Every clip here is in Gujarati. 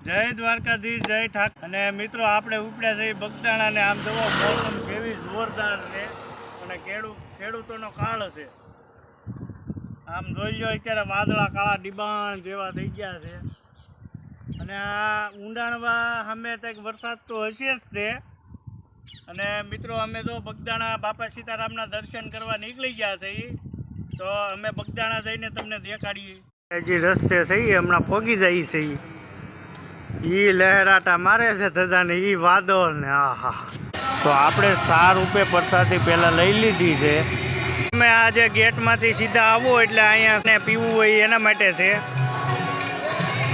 જય દ્વારકાધીશ, જય ઠાક. અને મિત્રો આપણે ઉપડ્યા છે બગદાણા ને આમ જોવો મોસમ કેવી જોરદાર છે અને ખેડૂતોનો કાળ છે. આમ જોઈ લો અત્યારે વાદળા કાળા ડિબાણ જેવા થઈ ગયા છે અને આ ઊંડાણમાં સામે કંઈક વરસાદ તો હશે જ તે. અને મિત્રો અમે તો બગદાણા બાપા સીતારામના દર્શન કરવા નીકળી ગયા છે, તો અમે બગદાણા જઈને તમને દેખાડીએ. હજી રસ્તે છે હમણાં પહોંચી જાય છે. ઈ લહેરાટા મારે છે ધજાને, ઈ વાદળ ને આહા. તો આપણે 4 રૂપે પ્રસાદી પહેલાં લઈ લીધી છે. તમે આજે ગેટમાંથી સીધા આવો એટલે અહીંયા પીવું હોય એના માટે છે.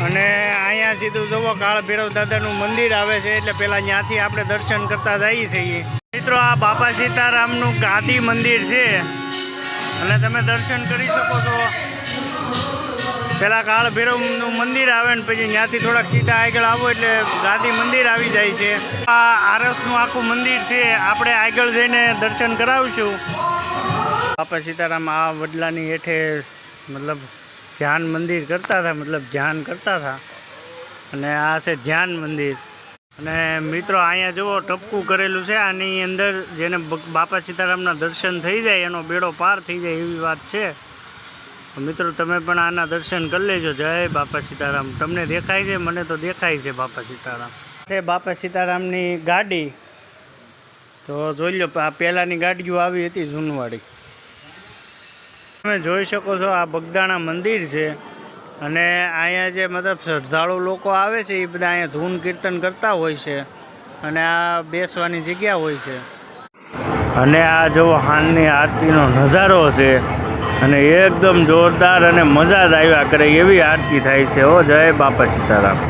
અને અહીંયા સીધું જુઓ કાળ ભૈરવ દાદાનું મંદિર આવે છે એટલે પહેલાં ત્યાંથી આપણે દર્શન કરતા જઈએ છીએ. મિત્રો આ બાપા સીતારામનું ગાદી મંદિર છે અને તમે દર્શન કરી શકો છો. પહેલાં કાળ ભૈરવનું મંદિર આવે ને પછી ત્યાંથી થોડાક સીધા આગળ આવો એટલે ગાદી મંદિર આવી જાય છે. આ આરસનું આખું મંદિર છે, આપણે આગળ જઈને દર્શન કરાવીશું. બાપા સીતારામ આ વડલાની હેઠે મતલબ ધ્યાન મંદિર કરતા હતા, ધ્યાન કરતા હતા. અને આ છે ધ્યાન મંદિર. અને મિત્રો અહીંયા જુઓ ટપકું કરેલું છે, આની અંદર જેને બાપા સીતારામના દર્શન થઈ જાય એનો બેડો પાર થઈ જાય એવી વાત છે. મિત્રો તમે પણ આના દર્શન કરી લેજો. જય બાપા સીતારામ. તમને દેખાય છે? મને તો દેખાય છે બાપા સીતારામ. છે બાપા સીતારામની ગાડી. તો જોઈ લો, આ પહેલાંની ગાડીઓ આવી હતી જૂનવાડી. તમે જોઈ શકો છો આ બગદાણા મંદિર છે અને અહીંયા જે શ્રદ્ધાળુ લોકો આવે છે એ બધા અહીંયા ધૂન કીર્તન કરતા હોય છે અને આ બેસવાની જગ્યા હોય છે. અને આ જો હાલની આરતીનો નજારો છે અને એકદમ જોરદાર અને મજા જ આવ્યા કરે એવી આરતી થાય છે. ઓ જય બાપા સીતારામ.